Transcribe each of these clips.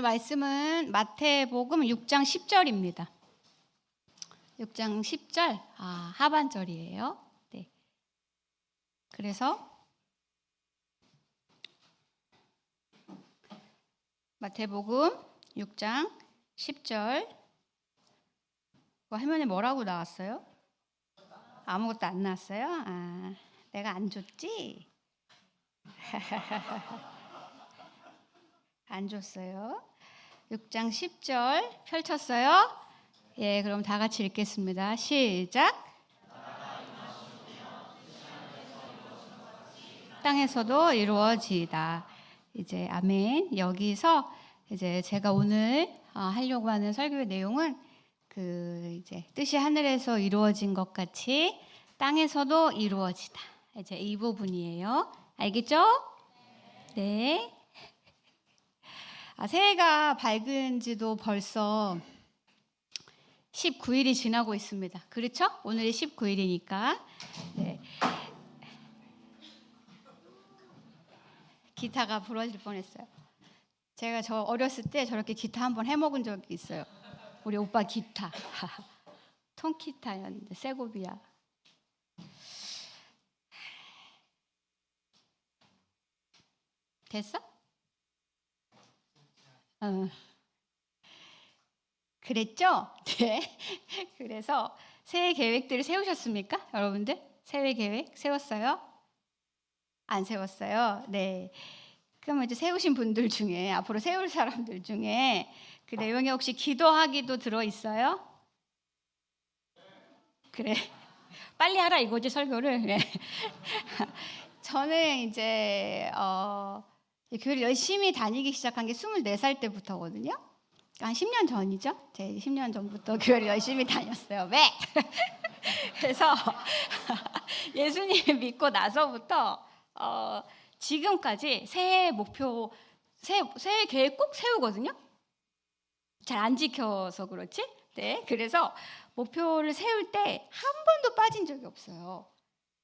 오늘 말씀은 마태복음 6장 10절입니다. 6장 10절, 하반절이에요. 네. 그래서 마태복음 6장 10절, 화면에 뭐라고 나왔어요? 아무것도 안 나왔어요? 내가 안 줬지? 안 줬어요. 6장 10절 펼쳤어요? 예, 그럼 다 같이 읽겠습니다. 시작. 땅에서도 이루어지이다. 이제 아멘. 여기서 이제 제가 오늘 하려고 하는 설교의 내용은 이제 뜻이 하늘에서 이루어진 것 같이 땅에서도 이루어지다. 이제 이 부분이에요. 알겠죠? 네. 새해가 밝은 지도 벌써 19일이 지나고 있습니다. 그렇죠? 오늘이 19일이니까. 네. 기타가 부러질 뻔했어요. 제가 저 어렸을 때 저렇게 기타 한번 해먹은 적이 있어요. 우리 오빠 기타. 통기타였는데 세고비아. 됐어? 그랬죠? 네. 그래서 새해 계획들을 세우셨습니까? 여러분들? 새해 계획 세웠어요? 안 세웠어요? 네. 그럼 이제 세우신 분들 중에, 앞으로 세울 사람들 중에 그 내용에 혹시 기도하기도 들어있어요? 그래. 빨리 하라 이거지, 설교를. 네. 저는 이제 교회를 열심히 다니기 시작한 게 24살 때부터거든요. 한 10년 전이죠. 제 10년 전부터 교회를 열심히 다녔어요. 왜? 그래서 예수님 믿고 나서부터 지금까지 새해 목표, 새해 계획 꼭 세우거든요. 잘 안 지켜서 그렇지? 네. 그래서 목표를 세울 때 한 번도 빠진 적이 없어요.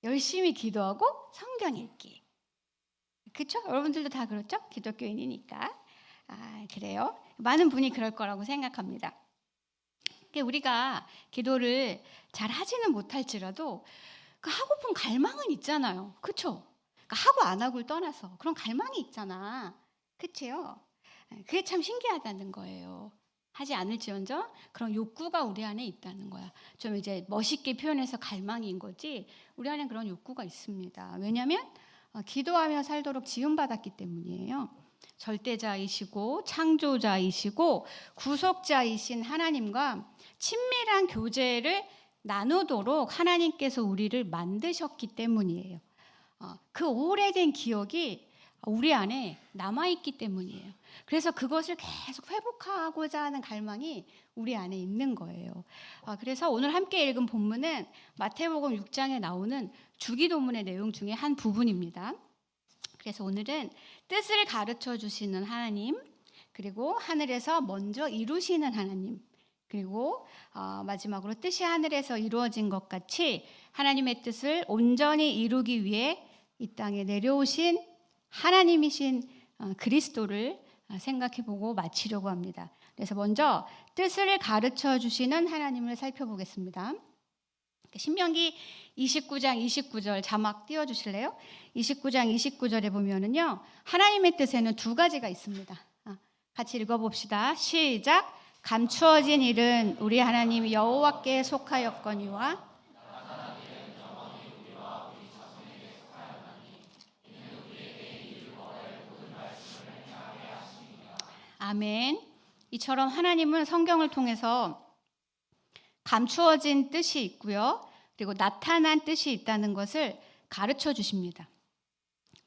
열심히 기도하고 성경 읽기. 그렇죠? 여러분들도 다 그렇죠? 기독교인이니까. 그래요. 많은 분이 그럴 거라고 생각합니다. 우리가 기도를 잘 하지는 못할지라도 하고픈 갈망은 있잖아요. 그렇죠? 하고 안 하고를 떠나서 그런 갈망이 있잖아. 그렇죠? 그게 참 신기하다는 거예요. 하지 않을지언정 그런 욕구가 우리 안에 있다는 거야. 좀 이제 멋있게 표현해서 갈망인 거지 우리 안에 그런 욕구가 있습니다. 왜냐하면 기도하며 살도록 지음받았기 때문이에요. 절대자이시고 창조자이시고 구속자이신 하나님과 친밀한 교제를 나누도록 하나님께서 우리를 만드셨기 때문이에요. 그 오래된 기억이 우리 안에 남아있기 때문이에요. 그래서 그것을 계속 회복하고자 하는 갈망이 우리 안에 있는 거예요. 그래서 오늘 함께 읽은 본문은 마태복음 6장에 나오는 주기도문의 내용 중에 한 부분입니다. 그래서 오늘은 뜻을 가르쳐 주시는 하나님, 그리고 하늘에서 먼저 이루시는 하나님, 그리고 마지막으로 뜻이 하늘에서 이루어진 것 같이 하나님의 뜻을 온전히 이루기 위해 이 땅에 내려오신 하나님이신 그리스도를 생각해보고 마치려고 합니다. 그래서 먼저 뜻을 가르쳐 주시는 하나님을 살펴보겠습니다. 신명기 29장 29절 자막 띄워주실래요? 29장 29절에 보면은요, 하나님의 뜻에는 두 가지가 있습니다. 같이 읽어봅시다. 시작. 감추어진 일은 우리 하나님 여호와께 속하였거니와 아멘. 이처럼 하나님은 성경을 통해서 감추어진 뜻이 있고요. 그리고 나타난 뜻이 있다는 것을 가르쳐 주십니다.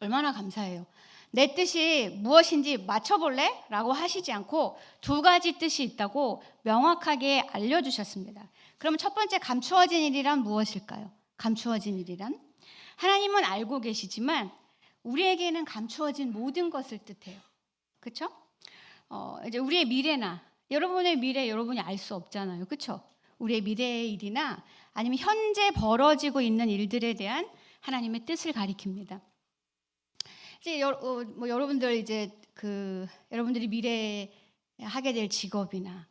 얼마나 감사해요. 내 뜻이 무엇인지 맞춰볼래? 라고 하시지 않고 두 가지 뜻이 있다고 명확하게 알려주셨습니다. 그러면 첫 번째 감추어진 일이란 무엇일까요? 감추어진 일이란? 하나님은 알고 계시지만 우리에게는 감추어진 모든 것을 뜻해요. 그렇죠? 이제 우리의 미래나 여러분의 미래 여러분이 알 수 없잖아요. 그렇죠? 우리의 미래의 일이나 아니면 현재 벌어지고 있는 일들에 대한 하나님의 뜻을 가리킵니다. 이제 여러분들 이제 여러분들이 미래에 하게 될 직업이나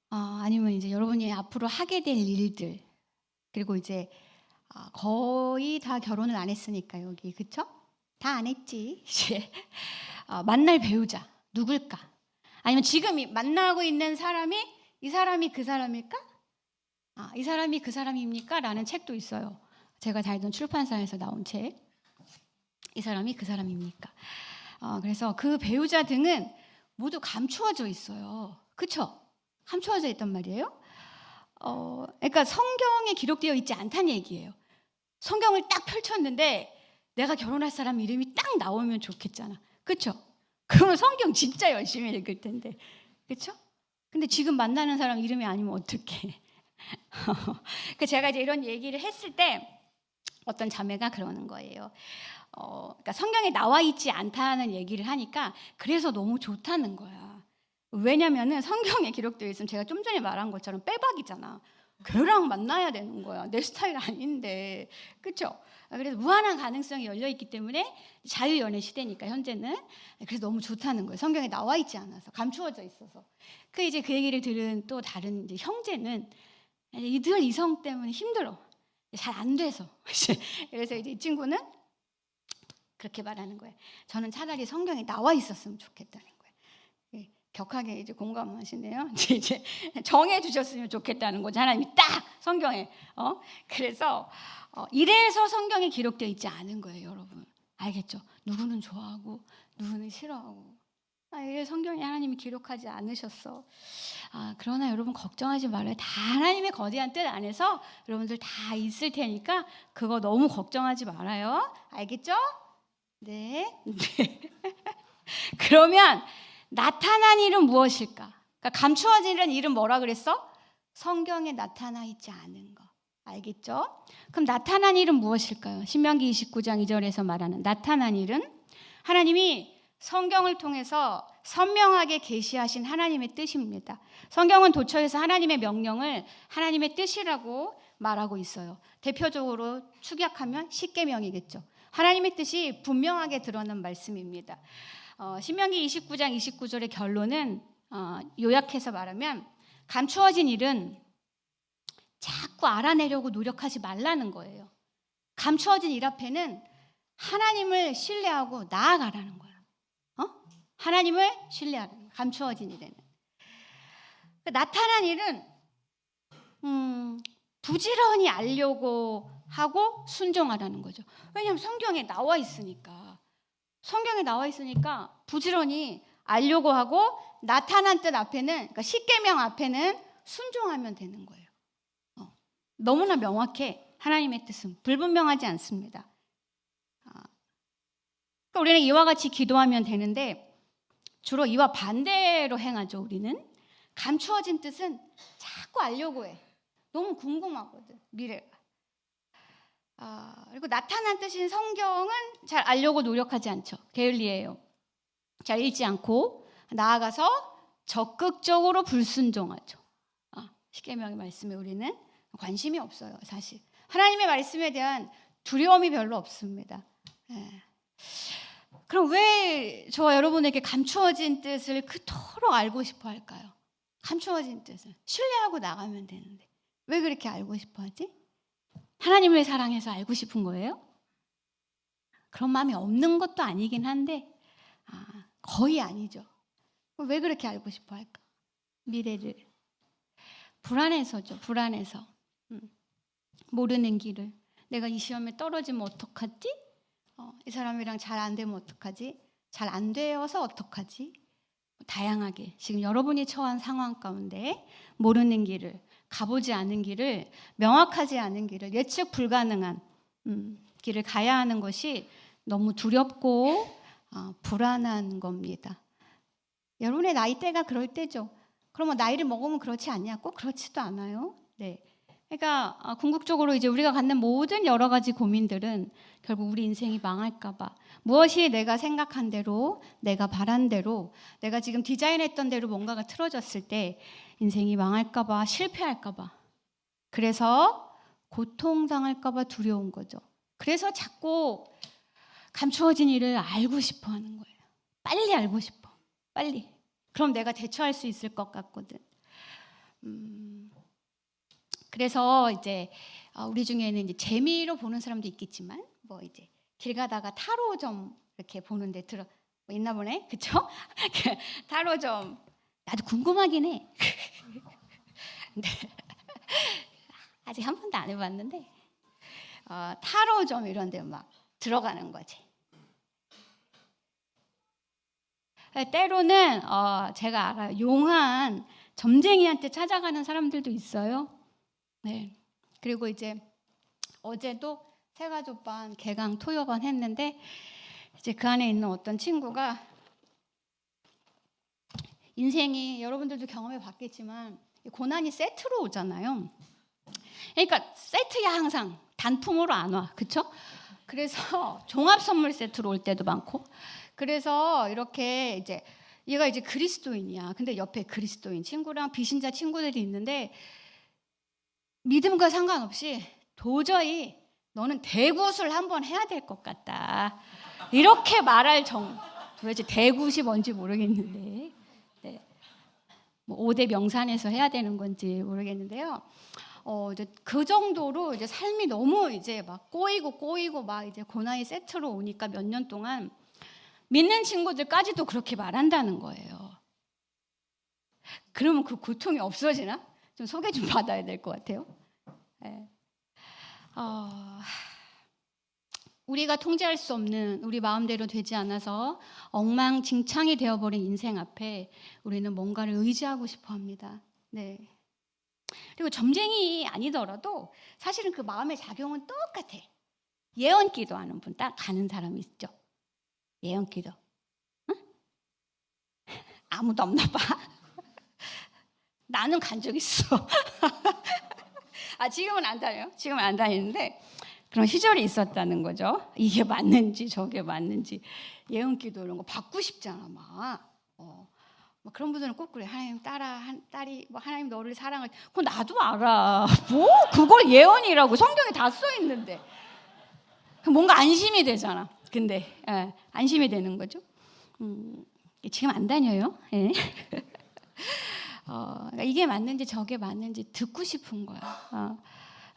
아니면 이제 여러분이 앞으로 하게 될 일들, 그리고 이제 거의 다 결혼을 안 했으니까 여기, 그쵸? 다 안 했지. 이제 만날 배우자 누굴까? 아니면 지금 만나고 있는 사람이 이 사람이 그 사람일까? 이 사람이 그 사람입니까? 라는 책도 있어요. 제가 다니던 출판사에서 나온 책. 이 사람이 그 사람입니까? 그래서 그 배우자 등은 모두 감추어져 있어요. 그쵸? 감추어져 있단 말이에요. 그러니까 성경에 기록되어 있지 않다는 얘기예요. 성경을 딱 펼쳤는데 내가 결혼할 사람 이름이 딱 나오면 좋겠잖아. 그쵸? 그러면 성경 진짜 열심히 읽을 텐데. 그쵸? 근데 지금 만나는 사람 이름이 아니면 어떡해. 제가 이제 이런 얘기를 했을 때 어떤 자매가 그러는 거예요. 그러니까 성경에 나와 있지 않다는 얘기를 하니까 그래서 너무 좋다는 거야. 왜냐면은 성경에 기록되어 있으면 제가 좀 전에 말한 것처럼 빼박이잖아. 걔랑 만나야 되는 거야. 내 스타일 아닌데. 그렇죠? 그래서 무한한 가능성이 열려 있기 때문에 자유연애 시대니까 현재는. 그래서 너무 좋다는 거예요. 성경에 나와 있지 않아서, 감추어져 있어서. 이제 그 얘기를 들은 또 다른 이제 형제는 이들 이성 때문에 힘들어. 잘 안 돼서. 그래서 이제 이 친구는 그렇게 말하는 거예요. 저는 차라리 성경에 나와 있었으면 좋겠다는 거예요. 격하게 이제 공감하시네요. 이제 정해 주셨으면 좋겠다는 거죠. 하나님이 딱 성경에. 그래서 이래서 성경에 기록되어 있지 않은 거예요, 여러분. 알겠죠? 누구는 좋아하고 누구는 싫어하고. 이래 성경에 하나님이 기록하지 않으셨어. 그러나 여러분 걱정하지 말아요. 다 하나님의 거대한 뜻 안에서 여러분들 다 있을 테니까 그거 너무 걱정하지 말아요. 알겠죠? 네. 그러면 나타난 일은 무엇일까? 그러니까 감추어지는 일은 뭐라 그랬어? 성경에 나타나 있지 않은 거. 알겠죠? 그럼 나타난 일은 무엇일까요? 신명기 29장 2절에서 말하는 나타난 일은 하나님이 성경을 통해서 선명하게 계시하신 하나님의 뜻입니다. 성경은 도처에서 하나님의 명령을 하나님의 뜻이라고 말하고 있어요. 대표적으로 축약하면 십계명이겠죠. 하나님의 뜻이 분명하게 드러난 말씀입니다. 신명기 29장 29절의 결론은 요약해서 말하면 감추어진 일은 자꾸 알아내려고 노력하지 말라는 거예요. 감추어진 일 앞에는 하나님을 신뢰하고 나아가라는 거예요. 하나님을 신뢰하라는 거예요. 감추어진 일에는. 나타난 일은 부지런히 알려고 하고 순종하라는 거죠. 왜냐하면 성경에 나와 있으니까. 성경에 나와 있으니까 부지런히 알려고 하고 나타난 뜻 앞에는, 그러니까 십계명 앞에는 순종하면 되는 거예요. 너무나 명확해. 하나님의 뜻은 불분명하지 않습니다. 그러니까 우리는 이와 같이 기도하면 되는데 주로 이와 반대로 행하죠. 우리는 감추어진 뜻은 자꾸 알려고 해. 너무 궁금하거든, 미래가. 그리고 나타난 뜻인 성경은 잘 알려고 노력하지 않죠. 게을리해요. 잘 읽지 않고 나아가서 적극적으로 불순종하죠. 십계명의 말씀에 우리는 관심이 없어요. 사실 하나님의 말씀에 대한 두려움이 별로 없습니다. 그럼 왜 저와 여러분에게 감추어진 뜻을 그토록 알고 싶어 할까요? 감추어진 뜻을 신뢰하고 나가면 되는데 왜 그렇게 알고 싶어 하지? 하나님을 사랑해서 알고 싶은 거예요? 그런 마음이 없는 것도 아니긴 한데 거의 아니죠. 왜 그렇게 알고 싶어 할까? 미래를 불안해서죠. 불안해서. 모르는 길을. 내가 이 시험에 떨어지면 어떡하지? 이 사람이랑 잘 안 되면 어떡하지? 잘 안 되어서 어떡하지? 다양하게 지금 여러분이 처한 상황 가운데 모르는 길을, 가보지 않은 길을, 명확하지 않은 길을, 예측 불가능한 길을 가야 하는 것이 너무 두렵고 불안한 겁니다. 여러분의 나이대가 그럴 때죠. 그러면 나이를 먹으면 그렇지 않냐? 꼭 그렇지도 않아요. 네. 그러니까 궁극적으로 이제 우리가 갖는 모든 여러 가지 고민들은 결국 우리 인생이 망할까봐, 무엇이 내가 생각한 대로, 내가 바란 대로, 내가 지금 디자인했던 대로 뭔가가 틀어졌을 때 인생이 망할까봐, 실패할까봐, 그래서 고통당할까봐 두려운 거죠. 그래서 자꾸 감추어진 일을 알고 싶어 하는 거예요. 빨리 알고 싶어. 빨리. 그럼 내가 대처할 수 있을 것 같거든. 그래서 이제 우리 중에는 이제 재미로 보는 사람도 있겠지만 뭐 이제 길 가다가 타로점 이렇게 보는데 뭐 있나 보네, 그쵸? 타로점 나도 궁금하긴 해. 근데 아직 한 번도 안 해봤는데 타로점 이런 데 막 들어가는 거지. 때로는 제가 알아요. 용한 점쟁이한테 찾아가는 사람들도 있어요. 네. 그리고 이제 어제도 새가족반 개강 토요반 했는데 이제 그 안에 있는 어떤 친구가 인생이 여러분들도 경험해 봤겠지만 고난이 세트로 오잖아요. 그러니까 세트야 항상 단품으로 안 와, 그렇죠? 그래서 종합 선물 세트로 올 때도 많고, 그래서 이렇게 이제 얘가 이제 그리스도인이야. 근데 옆에 그리스도인 친구랑 비신자 친구들이 있는데 믿음과 상관없이 도저히 너는 대굿을 한번 해야 될 것 같다. 이렇게 말할 도대체 대굿이 뭔지 모르겠는데, 네. 뭐 5대 명산에서 해야 되는 건지 모르겠는데요. 이제 그 정도로 이제 삶이 너무 이제 막 꼬이고 막 이제 고난이 세트로 오니까 몇 년 동안 믿는 친구들까지도 그렇게 말한다는 거예요. 그러면 그 고통이 없어지나? 좀 소개 좀 받아야 될 것 같아요. 네. 우리가 통제할 수 없는 우리 마음대로 되지 않아서 엉망진창이 되어버린 인생 앞에 우리는 뭔가를 의지하고 싶어 합니다. 네. 그리고 점쟁이 아니더라도 사실은 그 마음의 작용은 똑같아. 예언 기도하는 분 딱 가는 사람이 있죠. 예언 기도. 응? 아무도 없나 봐. 나는 간 적 있어. 지금은 안 다녀요. 지금은 안 다니는데 그런 시절이 있었다는 거죠. 이게 맞는지 저게 맞는지 예언 기도 이런 거 받고 싶잖아 막. 그런 분들은 꼭 그래. 하나님 딸이 뭐 하나님 너를 사랑을. 그거 나도 알아. 뭐 그걸 예언이라고 성경에 다 써 있는데 뭔가 안심이 되잖아. 근데 안심이 되는 거죠. 지금 안 다녀요. 예. 그러니까 이게 맞는지 저게 맞는지 듣고 싶은 거야.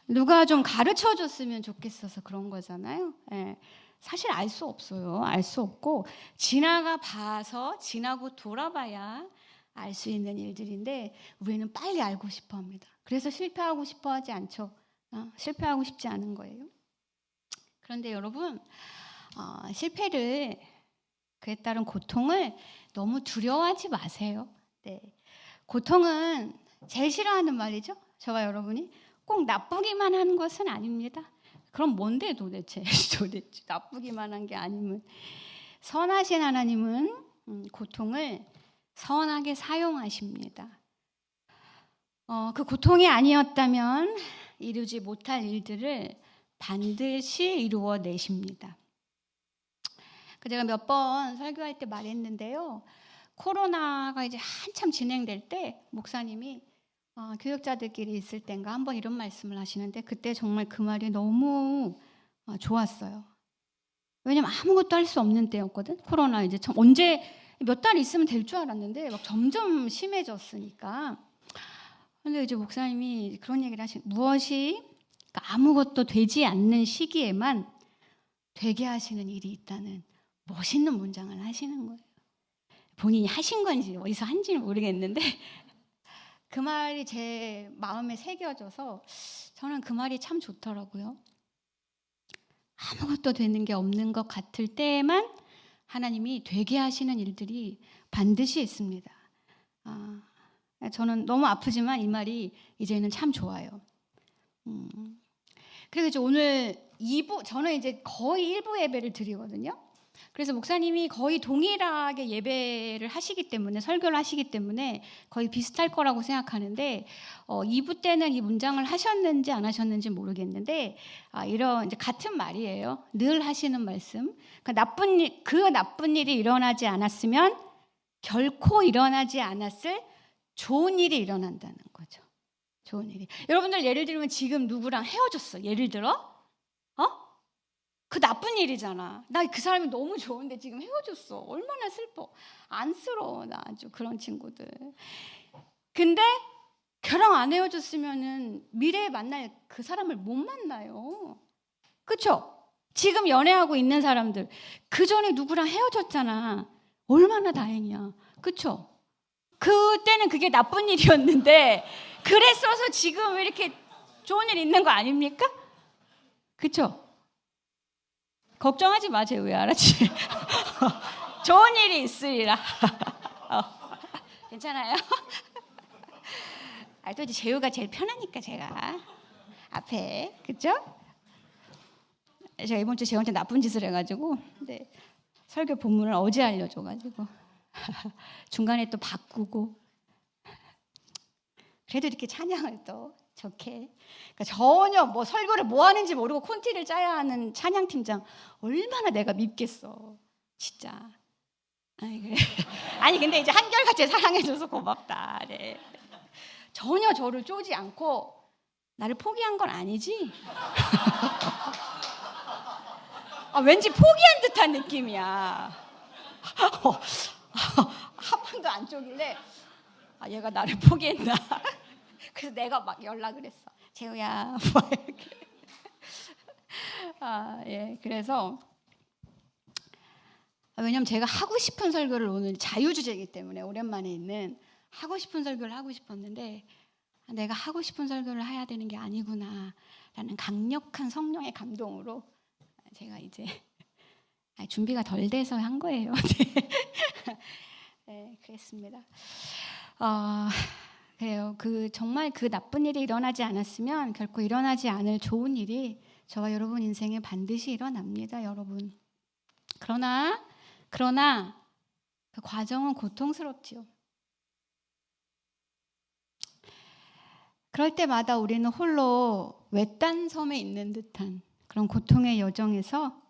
누가 좀 가르쳐 줬으면 좋겠어서 그런 거잖아요. 예. 사실 알 수 없어요. 알 수 없고 지나고 돌아봐야 알 수 있는 일들인데 우리는 빨리 알고 싶어 합니다. 그래서 실패하고 싶어 하지 않죠. 실패하고 싶지 않은 거예요. 그런데 여러분, 실패를 그에 따른 고통을 너무 두려워하지 마세요. 네. 고통은 제일 싫어하는 말이죠. 저와 여러분이 꼭 나쁘기만 하는 것은 아닙니다. 그럼 뭔데 도대체 나쁘기만 한 게 아니면 선하신 하나님은 고통을 선하게 사용하십니다. 그 고통이 아니었다면 이루지 못할 일들을 반드시 이루어내십니다. 제가 몇 번 설교할 때 말했는데요. 코로나가 이제 한참 진행될 때 목사님이 교역자들끼리 있을 땐가 한번 이런 말씀을 하시는데 그때 정말 그 말이 너무 좋았어요. 왜냐면 아무것도 할 수 없는 때였거든. 코로나 이제 언제 몇 달 있으면 될 줄 알았는데 막 점점 심해졌으니까. 근데 이제 목사님이 그런 얘기를 무엇이 그러니까 아무것도 되지 않는 시기에만 되게 하시는 일이 있다는 멋있는 문장을 하시는 거예요. 본인이 하신 건지 어디서 한지는 모르겠는데 그 말이 제 마음에 새겨져서 저는 그 말이 참 좋더라고요. 아무것도 되는 게 없는 것 같을 때에만 하나님이 되게 하시는 일들이 반드시 있습니다. 저는 너무 아프지만 이 말이 이제는 참 좋아요. 그리고 이제 오늘 2부, 저는 이제 거의 1부 예배를 드리거든요. 그래서 목사님이 거의 동일하게 예배를 하시기 때문에, 설교를 하시기 때문에 거의 비슷할 거라고 생각하는데 2부 때는 이 문장을 하셨는지 안 하셨는지 모르겠는데 이런 이제 같은 말이에요. 늘 하시는 말씀. 그 나쁜 일이 일어나지 않았으면 결코 일어나지 않았을 좋은 일이 일어난다는 거죠. 좋은 일이. 여러분들 예를 들면 지금 누구랑 헤어졌어. 예를 들어 그 나쁜 일이잖아. 나 그 사람이 너무 좋은데 지금 헤어졌어. 얼마나 슬퍼. 안쓰러워. 나 아주 그런 친구들. 근데 걔랑 안 헤어졌으면은 미래에 만날 그 사람을 못 만나요. 그쵸? 지금 연애하고 있는 사람들 그 전에 누구랑 헤어졌잖아. 얼마나 다행이야. 그쵸? 그때는 그게 나쁜 일이었는데 그랬어서 지금 이렇게 좋은 일 있는 거 아닙니까? 그쵸? 걱정하지 마, 재우야. 알았지? 좋은 일이 있으리라. 괜찮아요? 또 이제 재우가 제일 편하니까 제가 앞에, 그죠? 제가 이번 주 재우한테 나쁜 짓을 해가지고 네, 설교 본문을 어제 알려줘가지고 중간에 또 바꾸고 그래도 이렇게 찬양을 또 좋게 그러니까 전혀 뭐 설교를 뭐 하는지 모르고 콘티를 짜야 하는 찬양팀장 얼마나 내가 밉겠어 진짜. 아니, 그래. 아니 근데 이제 한결같이 사랑해줘서 고맙다. 네. 전혀 저를 쪼지 않고 나를 포기한 건 아니지? 왠지 포기한 듯한 느낌이야. 한 번도 안 쪼길래 얘가 나를 포기했나? 그래서 내가 막 연락을 했어. 재우야, 뭐 이렇게. 예, 그래서 왜냐면 제가 하고 싶은 설교를 오늘 자유주제이기 때문에 오랜만에 있는 하고 싶은 설교를 하고 싶었는데 내가 하고 싶은 설교를 해야 되는 게 아니구나라는 강력한 성령의 감동으로 제가 이제 준비가 덜 돼서 한 거예요. 네, 그랬습니다. 그래요. 정말 그 나쁜 일이 일어나지 않았으면 결코 일어나지 않을 좋은 일이 저와 여러분 인생에 반드시 일어납니다, 여러분. 그러나 그 과정은 고통스럽지요. 그럴 때마다 우리는 홀로 외딴 섬에 있는 듯한 그런 고통의 여정에서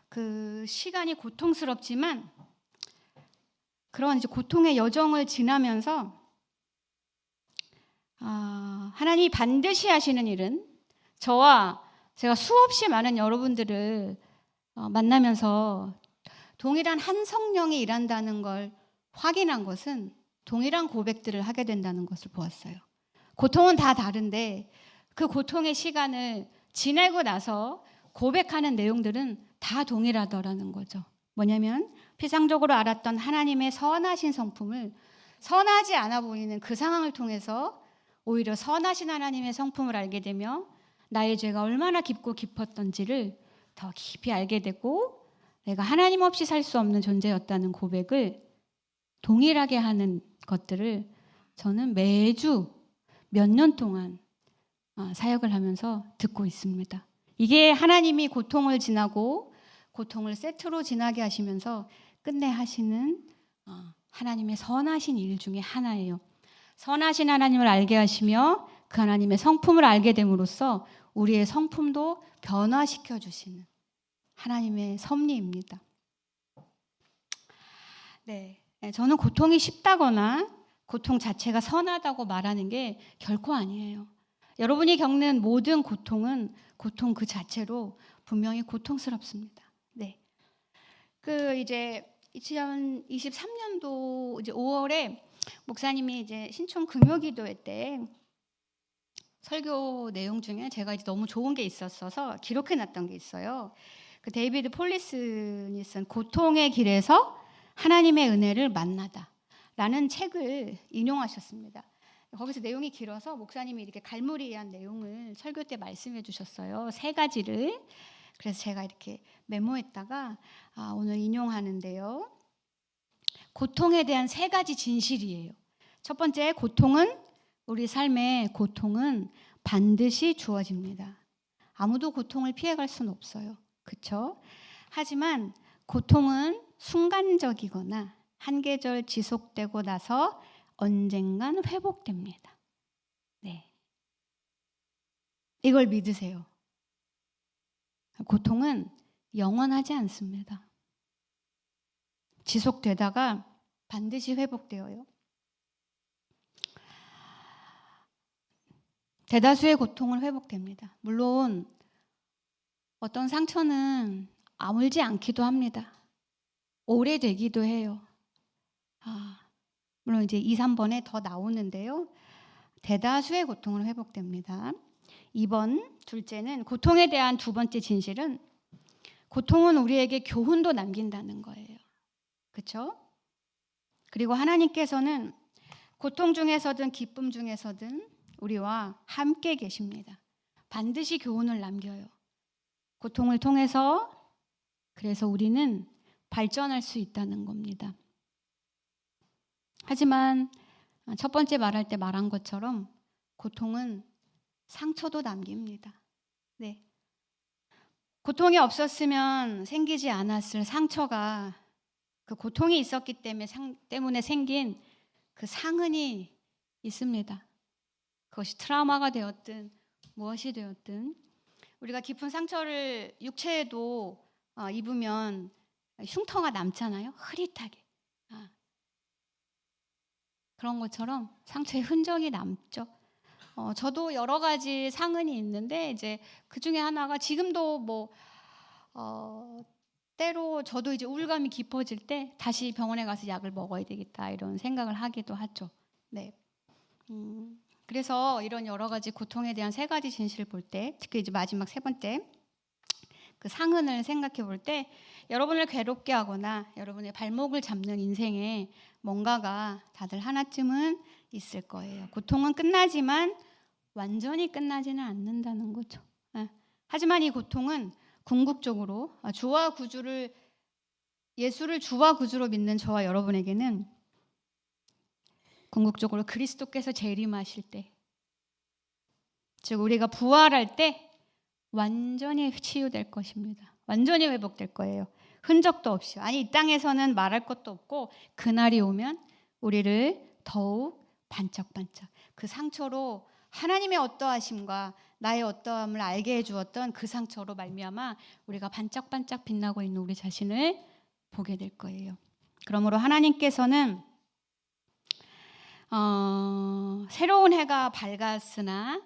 그 시간이 고통스럽지만 그런 이제 고통의 여정을 지나면서 하나님이 반드시 하시는 일은 제가 수없이 많은 여러분들을 만나면서 동일한 한 성령이 일한다는 걸 확인한 것은 동일한 고백들을 하게 된다는 것을 보았어요. 고통은 다 다른데 그 고통의 시간을 지내고 나서 고백하는 내용들은 다 동일하더라는 거죠. 뭐냐면 피상적으로 알았던 하나님의 선하신 성품을 선하지 않아 보이는 그 상황을 통해서 오히려 선하신 하나님의 성품을 알게 되며 나의 죄가 얼마나 깊고 깊었던지를 더 깊이 알게 되고 내가 하나님 없이 살 수 없는 존재였다는 고백을 동일하게 하는 것들을 저는 매주 몇 년 동안 사역을 하면서 듣고 있습니다. 이게 하나님이 고통을 지나고 고통을 세트로 지나게 하시면서 끝내 하시는 하나님의 선하신 일 중에 하나예요. 선하신 하나님을 알게 하시며 그 하나님의 성품을 알게 됨으로써 우리의 성품도 변화시켜 주시는 하나님의 섭리입니다. 네, 저는 고통이 쉽다거나 고통 자체가 선하다고 말하는 게 결코 아니에요. 여러분이 겪는 모든 고통은 고통 그 자체로 분명히 고통스럽습니다. 네, 이제 2023년도 이제 5월에 목사님이 이제 신촌 금요기도회 때 설교 내용 중에 제가 이제 너무 좋은 게 있었어서 기록해 놨던 게 있어요. 그 데이비드 폴리슨이 쓴 고통의 길에서 하나님의 은혜를 만나다라는 책을 인용하셨습니다. 거기서 내용이 길어서 목사님이 이렇게 갈무리한 내용을 설교 때 말씀해 주셨어요. 3가지를. 그래서 제가 이렇게 메모했다가 오늘 인용하는데요. 고통에 대한 3가지 진실이에요. 첫 번째, 우리 삶의 고통은 반드시 주어집니다. 아무도 고통을 피해갈 수는 없어요. 그렇죠? 하지만 고통은 순간적이거나 한 계절 지속되고 나서 언젠간 회복됩니다. 네, 이걸 믿으세요. 고통은 영원하지 않습니다. 지속되다가 반드시 회복되어요. 대다수의 고통은 회복됩니다. 물론 어떤 상처는 아물지 않기도 합니다. 오래되기도 해요. 물론 이제 2, 3번에 더 나오는데요. 대다수의 고통은 회복됩니다. 2번, 둘째는 고통에 대한 두 번째 진실은 고통은 우리에게 교훈도 남긴다는 거예요. 그렇죠? 그리고 하나님께서는 고통 중에서든 기쁨 중에서든 우리와 함께 계십니다. 반드시 교훈을 남겨요. 고통을 통해서 그래서 우리는 발전할 수 있다는 겁니다. 하지만 첫 번째 말할 때 말한 것처럼 고통은 상처도 남깁니다. 네. 고통이 없었으면 생기지 않았을 상처가 그 고통이 있었기 때문에 생긴 그 상흔이 있습니다. 그것이 트라우마가 되었든 무엇이 되었든 우리가 깊은 상처를 육체에도 입으면 흉터가 남잖아요. 흐릿하게. 그런 것처럼 상처의 흔적이 남죠. 저도 여러 가지 상흔이 있는데 이제 그 중에 하나가 지금도 때로 저도 이제 우울감이 깊어질 때 다시 병원에 가서 약을 먹어야 되겠다 이런 생각을 하기도 하죠. 네. 그래서 이런 여러 가지 고통에 대한 세 가지 진실을 볼 때, 특히 이제 마지막 세 번째 그 상흔을 생각해 볼 때, 여러분을 괴롭게 하거나 여러분의 발목을 잡는 인생에 뭔가가 다들 하나쯤은 있을 거예요. 고통은 끝나지만 완전히 끝나지는 않는다는 거죠. 하지만 이 고통은 궁극적으로 예수를 주와 구주로 믿는 저와 여러분에게는 궁극적으로 그리스도께서 재림하실 때, 즉 우리가 부활할 때 완전히 치유될 것입니다. 완전히 회복될 거예요. 흔적도 없이. 아니 이 땅에서는 말할 것도 없고 그날이 오면 우리를 더욱 반짝반짝 그 상처로 하나님의 어떠하심과 나의 어떠함을 알게 해주었던 그 상처로 말미암아 우리가 반짝반짝 빛나고 있는 우리 자신을 보게 될 거예요. 그러므로 하나님께서는 새로운 해가 밝았으나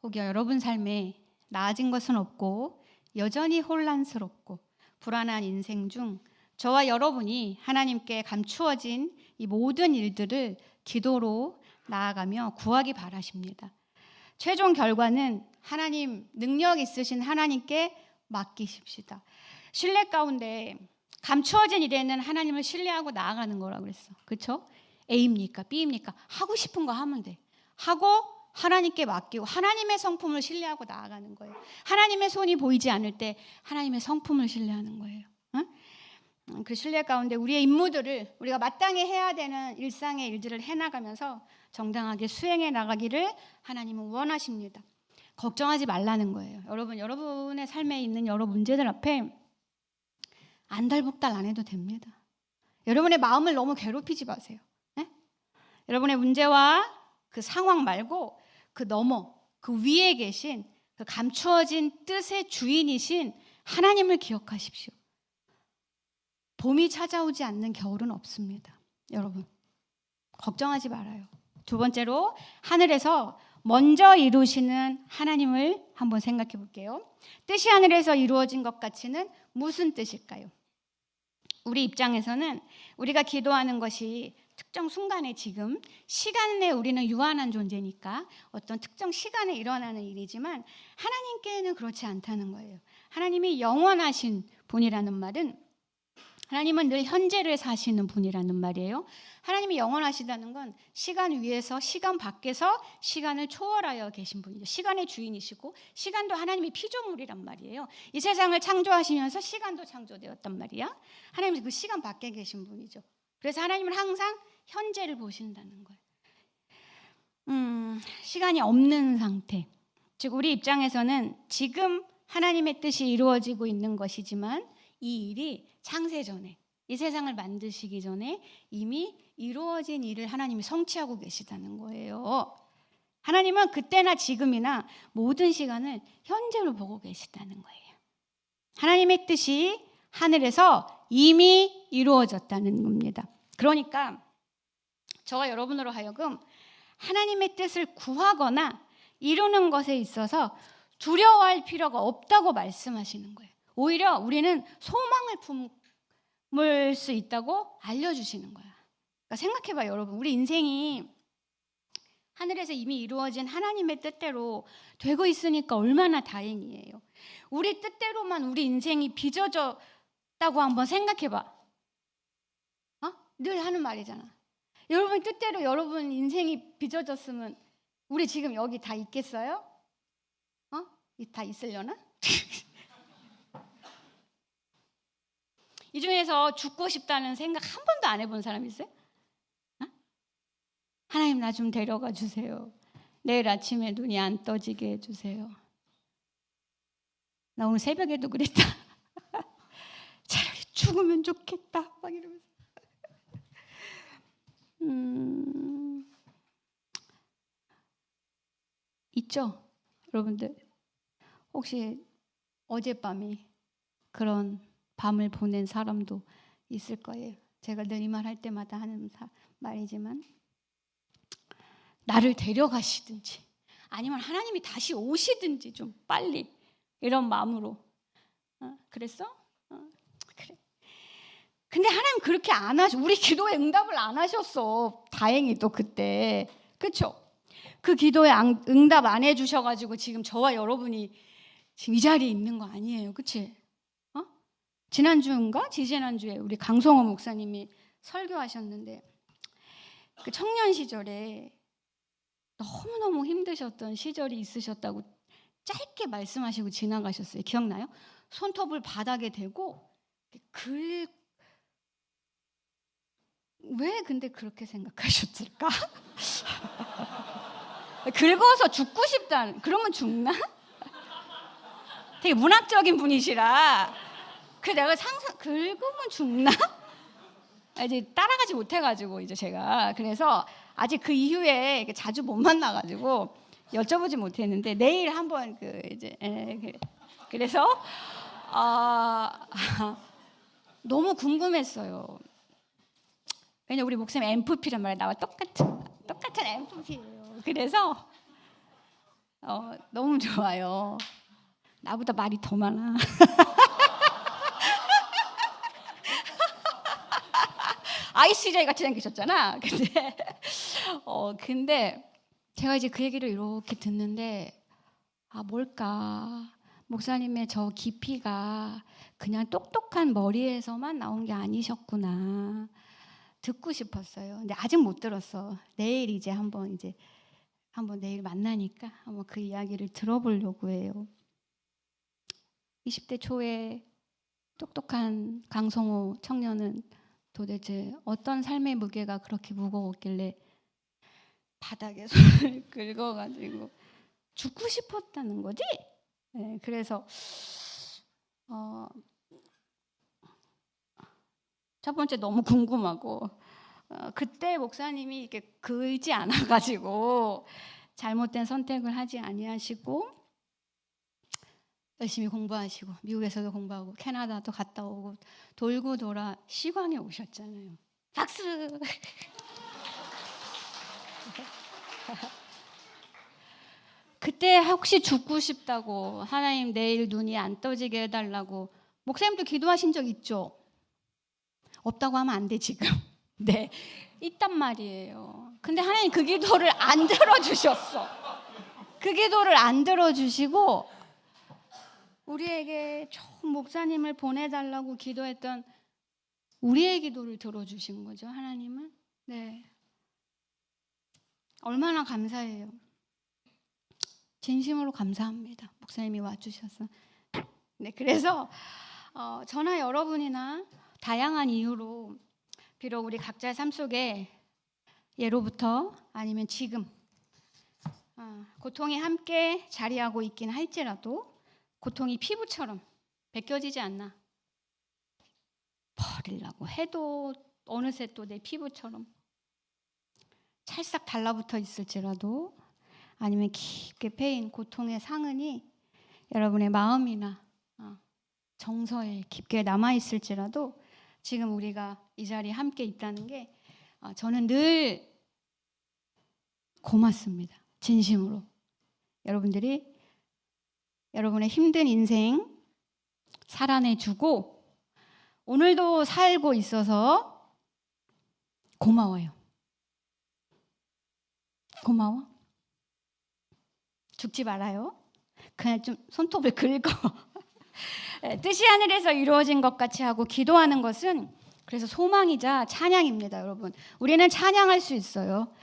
혹여 여러분 삶에 나아진 것은 없고 여전히 혼란스럽고 불안한 인생 중 저와 여러분이 하나님께 감추어진 이 모든 일들을 기도로 나아가며 구하기 바라십니다. 최종 결과는 하나님, 능력 있으신 하나님께 맡기십시다. 신뢰 가운데 감추어진 일에는 하나님을 신뢰하고 나아가는 거라고 그랬어. 그렇죠? A입니까? B입니까? 하고 싶은 거 하면 돼. 하고 하나님께 맡기고 하나님의 성품을 신뢰하고 나아가는 거예요. 하나님의 손이 보이지 않을 때 하나님의 성품을 신뢰하는 거예요. 그 신뢰 가운데 우리의 임무들을 우리가 마땅히 해야 되는 일상의 일들을 해나가면서 정당하게 수행해 나가기를 하나님은 원하십니다. 걱정하지 말라는 거예요. 여러분의 삶에 있는 여러 문제들 앞에 안달복달 안 해도 됩니다. 여러분의 마음을 너무 괴롭히지 마세요. 네? 여러분의 문제와 그 상황 말고 그 위에 계신 그 감추어진 뜻의 주인이신 하나님을 기억하십시오. 봄이 찾아오지 않는 겨울은 없습니다. 여러분 걱정하지 말아요. 두 번째로 하늘에서 먼저 이루시는 하나님을 한번 생각해 볼게요. 뜻이 하늘에서 이루어진 것 같이는 무슨 뜻일까요? 우리 입장에서는 우리가 기도하는 것이 특정 순간에 지금 시간에 우리는 유한한 존재니까 어떤 특정 시간에 일어나는 일이지만 하나님께는 그렇지 않다는 거예요. 하나님이 영원하신 분이라는 말은 하나님은 늘 현재를 사시는 분이라는 말이에요. 하나님이 영원하시다는 건 시간 위에서 시간 밖에서 시간을 초월하여 계신 분이죠. 시간의 주인이시고 시간도 하나님의 피조물이란 말이에요. 이 세상을 창조하시면서 시간도 창조되었단 말이야. 하나님은 그 시간 밖에 계신 분이죠. 그래서 하나님은 항상 현재를 보신다는 거예요. 시간이 없는 상태. 즉 우리 입장에서는 지금 하나님의 뜻이 이루어지고 있는 것이지만 이 일이 창세 전에 이 세상을 만드시기 전에 이미 이루어진 일을 하나님이 성취하고 계시다는 거예요. 하나님은 그때나 지금이나 모든 시간을 현재로 보고 계시다는 거예요. 하나님의 뜻이 하늘에서 이미 이루어졌다는 겁니다. 그러니까 저와 여러분으로 하여금 하나님의 뜻을 구하거나 이루는 것에 있어서 두려워할 필요가 없다고 말씀하시는 거예요. 오히려 우리는 소망을 품을 수 있다고 알려주시는 거야. 그러니까 생각해봐요, 여러분. 우리 인생이 하늘에서 이미 이루어진 하나님의 뜻대로 되고 있으니까 얼마나 다행이에요. 우리 뜻대로만 우리 인생이 빚어졌다고 한번 생각해봐. 늘 하는 말이잖아. 여러분 뜻대로 여러분 인생이 빚어졌으면 우리 지금 여기 다 있겠어요? 다 있으려나? 이 중에서 죽고 싶다는 생각 한 번도 안 해본 사람 있어요? 하나님 나 좀 데려가 주세요. 내일 아침에 눈이 안 떠지게 해주세요. 나 오늘 새벽에도 그랬다. 차라리 죽으면 좋겠다. 막 이러면서. 있죠? 여러분들 혹시 어젯밤이 그런 밤을 보낸 사람도 있을 거예요. 제가 늘 이 말 할 때마다 하는 말이지만 나를 데려가시든지 아니면 하나님이 다시 오시든지 좀 빨리 이런 마음으로 그랬어? 그래. 근데 하나님 그렇게 안 하셔. 우리 기도에 응답을 안 하셨어. 다행히 또 그때. 그렇죠? 그 기도에 응답 안 해주셔가지고 지금 저와 여러분이 지금 이 자리에 있는 거 아니에요. 그치? 지난주인가? 지지난주에 우리 강성호 목사님이 설교하셨는데 그 청년 시절에 너무너무 힘드셨던 시절이 있으셨다고 짧게 말씀하시고 지나가셨어요. 기억나요? 손톱을 바닥에 대고 왜 근데 그렇게 생각하셨을까? 긁어서 죽고 싶다는, 그러면 죽나? 되게 문학적인 분이시라 그래 내가 긁으면 죽나? 이제 따라가지 못해가지고 이제 제가 그래서 아직 그 이후에 자주 못 만나가지고 여쭤보지 못했는데 내일 한번 그래서 너무 궁금했어요. 왜냐 우리 목사님 MFP란 말이야. 나와 똑같은 MFP예요. 그래서 너무 좋아요. 나보다 말이 더 많아. ICJ 같이 생기셨잖아. 근데 제가 이제 그 얘기를 이렇게 듣는데 뭘까? 목사님의 저 깊이가 그냥 똑똑한 머리에서만 나온 게 아니셨구나. 듣고 싶었어요. 근데 아직 못 들었어. 내일 이제 한번 내일 만나니까 한번 그 이야기를 들어보려고 해요. 20대 초에 똑똑한 강성호 청년은 도대체 어떤 삶의 무게가 그렇게 무거웠길래 바닥에 손을 긁어가지고 죽고 싶었다는 거지? 네, 그래서 첫 번째 너무 궁금하고 그때 목사님이 이렇게 글지 않아가지고 잘못된 선택을 하지 아니하시고 열심히 공부하시고 미국에서도 공부하고 캐나다도 갔다 오고 돌고 돌아 시광에 오셨잖아요. 박수! 그때 혹시 죽고 싶다고 하나님 내일 눈이 안 떠지게 해달라고 목사님도 기도하신 적 있죠? 없다고 하면 안 돼 지금. 네, 있단 말이에요. 근데 하나님 그 기도를 안 들어주셨어. 그 기도를 안 들어주시고 우리에게 처음 목사님을 보내달라고 기도했던 우리의 기도를 들어주신 거죠. 하나님은. 네, 얼마나 감사해요. 진심으로 감사합니다. 목사님이 와주셔서. 네, 그래서 저나 여러분이나 다양한 이유로 비록 우리 각자의 삶 속에 예로부터 아니면 지금 고통이 함께 자리하고 있긴 할지라도 고통이 피부처럼 벗겨지지 않나. 버리려고 해도 어느새 또 내 피부처럼 찰싹 달라붙어 있을지라도 아니면 깊게 패인 고통의 상흔이 여러분의 마음이나 정서에 깊게 남아있을지라도 지금 우리가 이 자리에 함께 있다는 게 저는 늘 고맙습니다. 진심으로. 여러분들이 여러분의 힘든 인생 살아내주고 오늘도 살고 있어서 고마워요. 고마워. 죽지 말아요. 그냥 좀 손톱을 긁어. 뜻이 하늘에서 이루어진 것 같이 하고 기도하는 것은 그래서 소망이자 찬양입니다. 여러분, 우리는 찬양할 수 있어요.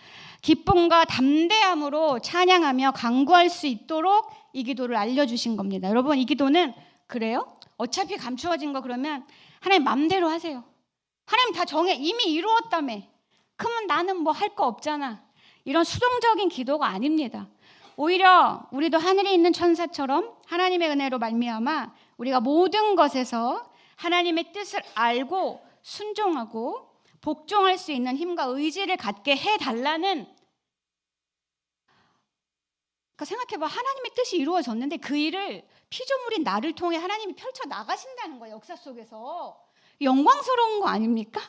기쁨과 담대함으로 찬양하며 간구할 수 있도록 이 기도를 알려주신 겁니다. 여러분, 이 기도는 그래요? 어차피 감추어진 거 그러면 하나님 맘대로 하세요. 하나님 다 정해 이미 이루었다며. 그러면 나는 뭐 할 거 없잖아. 이런 수동적인 기도가 아닙니다. 오히려 우리도 하늘에 있는 천사처럼 하나님의 은혜로 말미암아 우리가 모든 것에서 하나님의 뜻을 알고 순종하고 복종할 수 있는 힘과 의지를 갖게 해달라는, 그러니까 생각해봐. 하나님의 뜻이 이루어졌는데 그 일을 피조물인 나를 통해 하나님이 펼쳐 나가신다는 거예요. 역사 속에서. 영광스러운 거 아닙니까?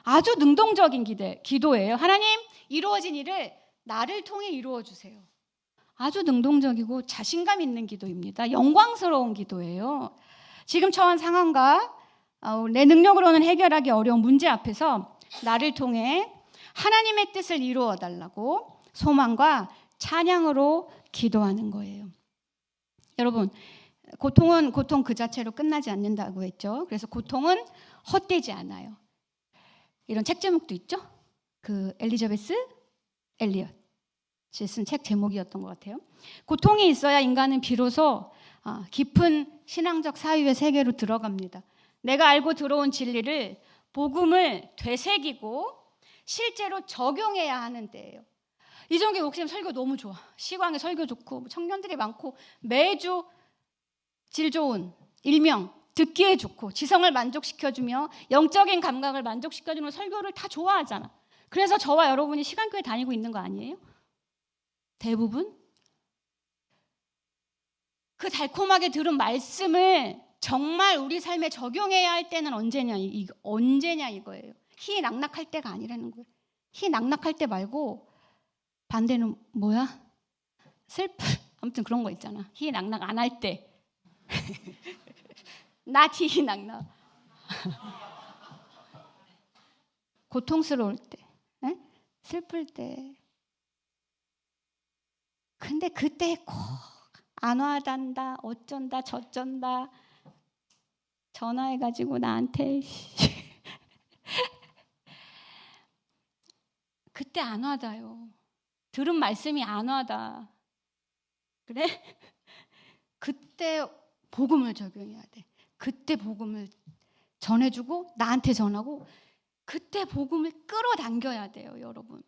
아주 능동적인 기도예요. 하나님, 이루어진 일을 나를 통해 이루어 주세요. 아주 능동적이고 자신감 있는 기도입니다. 영광스러운 기도예요. 지금 처한 상황과 내 능력으로는 해결하기 어려운 문제 앞에서 나를 통해 하나님의 뜻을 이루어 달라고 소망과 찬양으로 기도하는 거예요. 여러분, 고통은 고통 그 자체로 끝나지 않는다고 했죠. 그래서 고통은 헛되지 않아요. 이런 책 제목도 있죠. 그 엘리자베스 엘리엇 쓴 책 제목이었던 것 같아요. 고통이 있어야 인간은 비로소 깊은 신앙적 사유의 세계로 들어갑니다. 내가 알고 들어온 진리를, 복음을 되새기고 실제로 적용해야 하는 때예요. 이종계 목사님 설교 너무 좋아. 시광의 설교 좋고 청년들이 많고 매주 질 좋은 일명, 듣기에 좋고 지성을 만족시켜주며 영적인 감각을 만족시켜주는 설교를 다 좋아하잖아. 그래서 저와 여러분이 시간교회 다니고 있는 거 아니에요? 대부분? 그 달콤하게 들은 말씀을 정말 우리 삶에 적용해야 할 때는 언제냐 이거예요. 희낙낙할 때가 아니라는 거예요. 희낙낙할 때 말고 반대는 뭐야? 아무튼 그런 거 있잖아. 희낙낙 안 할 때. 나티 희낙낙. 고통스러울 때, 슬플 때. 근데 그때 꼭 안 와단다, 어쩐다, 저쩐다 전화해가지고 나한테 그때 안 와다요. 들은 말씀이 안 와다. 그래? 그때 복음을 적용해야 돼. 그때 복음을 전해주고 나한테 전하고 그때 복음을 끌어당겨야 돼요, 여러분.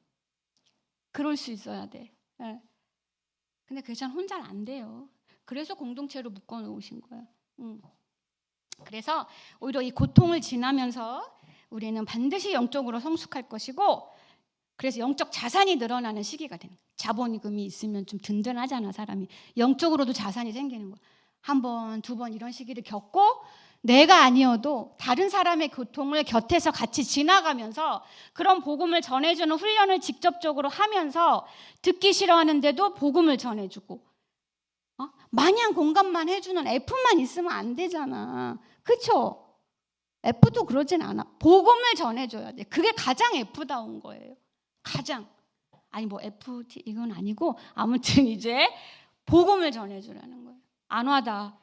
그럴 수 있어야 돼. 네. 근데 그게 참 혼자는 안 돼요. 그래서 공동체로 묶어놓으신 거야. 그래서 오히려 이 고통을 지나면서 우리는 반드시 영적으로 성숙할 것이고, 그래서 영적 자산이 늘어나는 시기가 되는 거야. 자본금이 있으면 좀 든든하잖아, 사람이. 영적으로도 자산이 생기는 거야. 한 번, 두 번 이런 시기를 겪고 내가 아니어도 다른 사람의 고통을 곁에서 같이 지나가면서 그런 복음을 전해주는 훈련을 직접적으로 하면서 듣기 싫어하는데도 복음을 전해주고, 마냥 공감만 해주는 F만 있으면 안 되잖아. 그렇죠? F도 그러진 않아. 복음을 전해줘야 돼. 그게 가장 F다운 거예요. 가장. 아니 뭐 FT 이건 아니고 아무튼 이제 복음을 전해주라는 거예요. 안 와다.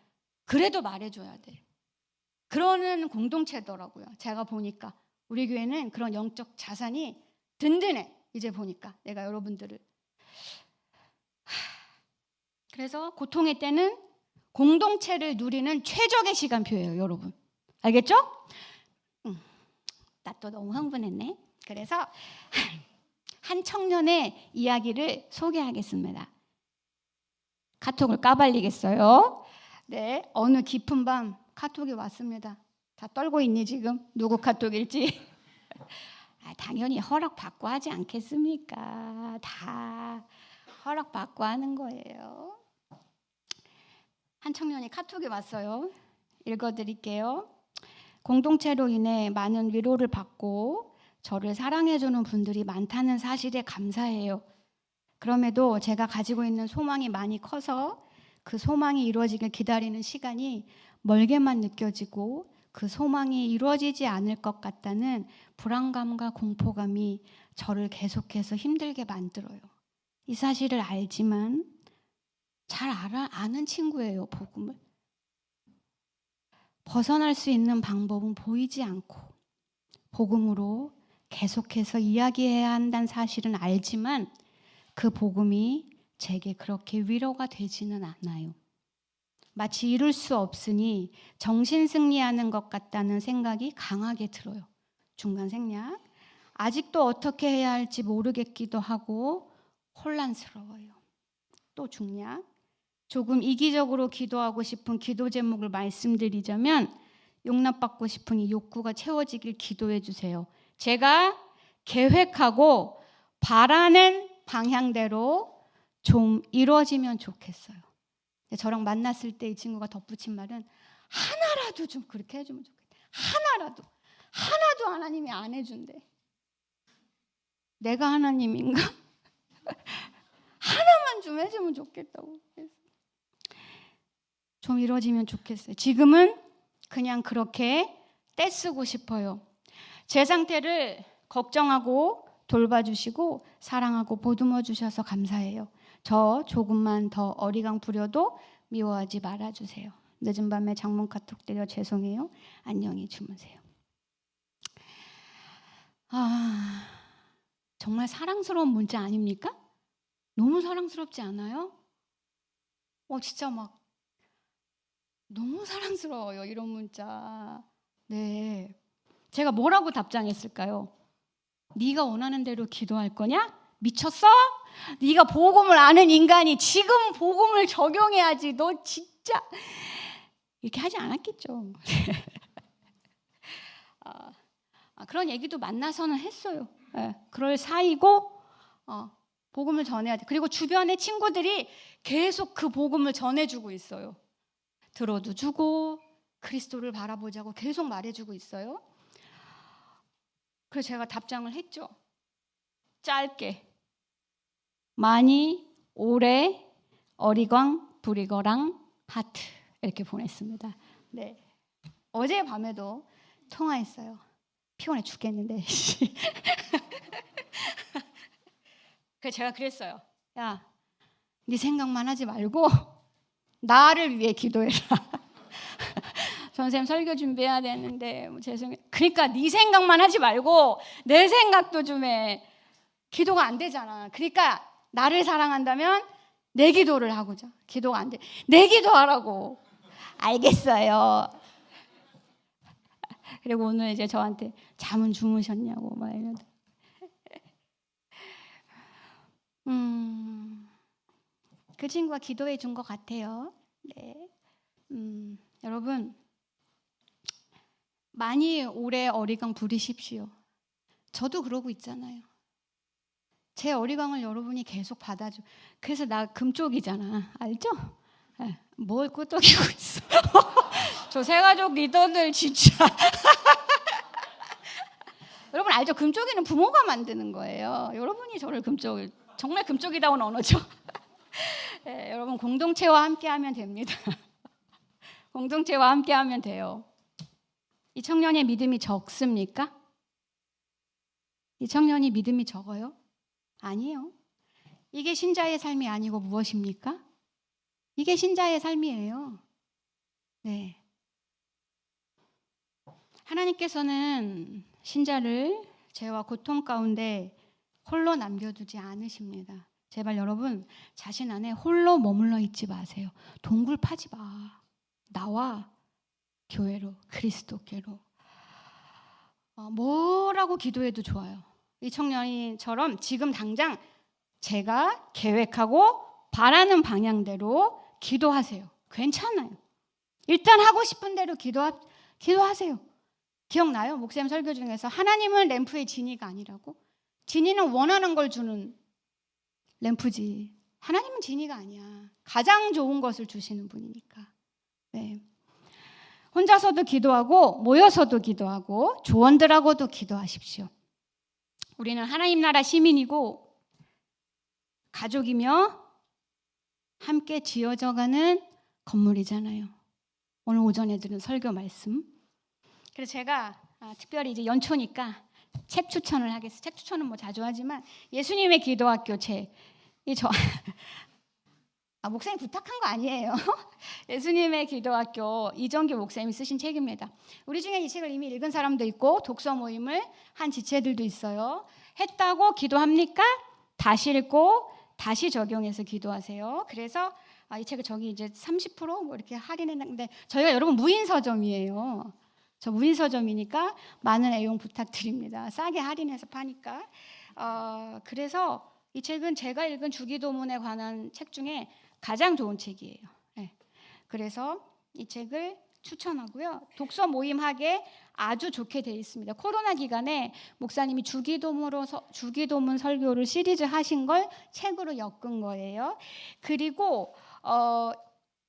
그래도 말해줘야 돼. 그러는 공동체더라고요. 제가 보니까 우리 교회는 그런 영적 자산이 든든해. 이제 보니까 내가 여러분들을. 그래서 고통의 때는 공동체를 누리는 최적의 시간표예요, 여러분. 알겠죠? 나 또 너무 흥분했네. 그래서 한 청년의 이야기를 소개하겠습니다. 카톡을 까발리겠어요. 네, 어느 깊은 밤 카톡이 왔습니다. 다 떨고 있니 지금? 누구 카톡일지? 당연히 허락받고 하지 않겠습니까? 다 허락받고 하는 거예요. 한 청년이 카톡이 왔어요. 읽어드릴게요. 공동체로 인해 많은 위로를 받고 저를 사랑해주는 분들이 많다는 사실에 감사해요. 그럼에도 제가 가지고 있는 소망이 많이 커서 그 소망이 이루어지길 기다리는 시간이 멀게만 느껴지고 그 소망이 이루어지지 않을 것 같다는 불안감과 공포감이 저를 계속해서 힘들게 만들어요. 이 사실을 알지만 잘 아는 친구예요, 복음을. 벗어날 수 있는 방법은 보이지 않고 복음으로 계속해서 이야기해야 한다는 사실은 알지만 그 복음이 제게 그렇게 위로가 되지는 않아요. 마치 이룰 수 없으니 정신승리하는 것 같다는 생각이 강하게 들어요. 중간 생략. 아직도 어떻게 해야 할지 모르겠기도 하고 혼란스러워요. 또 중략. 조금 이기적으로 기도하고 싶은 기도 제목을 말씀드리자면 용납받고 싶은 이 욕구가 채워지길 기도해 주세요. 제가 계획하고 바라는 방향대로 좀 이루어지면 좋겠어요. 저랑 만났을 때 이 친구가 덧붙인 말은 하나라도 좀 그렇게 해주면 좋겠다. 하나도 하나님이 안 해준대. 내가 하나님인가? 하나만 좀 해주면 좋겠다고. 좀 이루어지면 좋겠어요. 지금은 그냥 그렇게 떼쓰고 싶어요. 제 상태를 걱정하고 돌봐주시고 사랑하고 보듬어 주셔서 감사해요. 저 조금만 더 어리광 부려도 미워하지 말아주세요. 늦은 밤에 장문 카톡 드려 죄송해요. 안녕히 주무세요. 정말 사랑스러운 문자 아닙니까? 너무 사랑스럽지 않아요? 진짜 막 너무 사랑스러워요, 이런 문자. 네, 제가 뭐라고 답장했을까요? 네가 원하는 대로 기도할 거냐? 미쳤어? 네가 복음을 아는 인간이 지금 복음을 적용해야지. 너 진짜 이렇게 하지 않았겠죠. 그런 얘기도 만나서는 했어요. 네, 그럴 사이고 복음을 전해야 돼. 그리고 주변의 친구들이 계속 그 복음을 전해주고 있어요. 들어도 주고 그리스도를 바라보자고 계속 말해주고 있어요. 그래서 제가 답장을 했죠. 짧게. 많이, 오래, 어리광, 부리거랑, 하트 이렇게 보냈습니다. 네. 어젯밤에도 통화했어요. 피곤해 죽겠는데. 그래서 제가 그랬어요. 야, 네 생각만 하지 말고 나를 위해 기도해라. 선생님 설교 준비해야 되는데 죄송해요. 그러니까 네 생각만 하지 말고 내 생각도 좀 해. 기도가 안 되잖아. 그러니까 나를 사랑한다면 내 기도를 하고자. 기도가 안 돼. 내 기도하라고. 알겠어요. 그리고 오늘 이제 저한테 잠은 주무셨냐고 막 이러다. 그 친구가 기도해 준 것 같아요. 네. 여러분 많이 오래 어리광 부리십시오. 저도 그러고 있잖아요. 제 어리광을 여러분이 계속 받아줘. 그래서 나 금쪽이잖아. 알죠? 네. 뭘 끄떡이고 있어. 저 새가족 리더들 진짜. 여러분 알죠? 금쪽이는 부모가 만드는 거예요. 여러분이 저를 정말 금쪽이다운 언어죠. 네, 여러분 공동체와 함께하면 됩니다. 공동체와 함께하면 돼요. 이 청년의 믿음이 적습니까? 이 청년이 믿음이 적어요? 아니에요. 이게 신자의 삶이 아니고 무엇입니까? 이게 신자의 삶이에요. 네. 하나님께서는 신자를 죄와 고통 가운데 홀로 남겨두지 않으십니다. 제발 여러분 자신 안에 홀로 머물러 있지 마세요. 동굴 파지 마. 나와 교회로, 그리스도께로. 뭐라고 기도해도 좋아요. 이 청년이처럼 지금 당장 제가 계획하고 바라는 방향대로 기도하세요. 괜찮아요. 일단 하고 싶은 대로 기도하세요. 기억나요? 목사님 설교 중에서 하나님은 램프의 지니가 아니라고? 지니는 원하는 걸 주는 램프지. 하나님은 지니가 아니야. 가장 좋은 것을 주시는 분이니까. 네. 혼자서도 기도하고 모여서도 기도하고 조원들하고도 기도하십시오. 우리는 하나님 나라 시민이고 가족이며 함께 지어져가는 건물이잖아요. 오늘 오전에 들은 설교 말씀. 그래서 제가 특별히 이제 연초니까 책 추천을 하겠습니다. 책 추천은 뭐 자주 하지만 예수님의 기도학교 목사님 부탁한 거 아니에요. 예수님의 기도학교 이정규 목사님이 쓰신 책입니다. 우리 중에 이 책을 이미 읽은 사람도 있고 독서 모임을 한 지체들도 있어요. 했다고 기도합니까? 다시 읽고 다시 적용해서 기도하세요. 그래서 이 책을 저기 이제 30% 이렇게 할인했는데 저희가 여러분 무인서점이에요. 저 무인서점이니까 많은 애용 부탁드립니다. 싸게 할인해서 파니까. 그래서 이 책은 제가 읽은 주기도문에 관한 책 중에 가장 좋은 책이에요. 네. 그래서 이 책을 추천하고요. 독서 모임하기에 아주 좋게 되어 있습니다. 코로나 기간에 목사님이 주기도문 설교를 시리즈 하신 걸 책으로 엮은 거예요. 그리고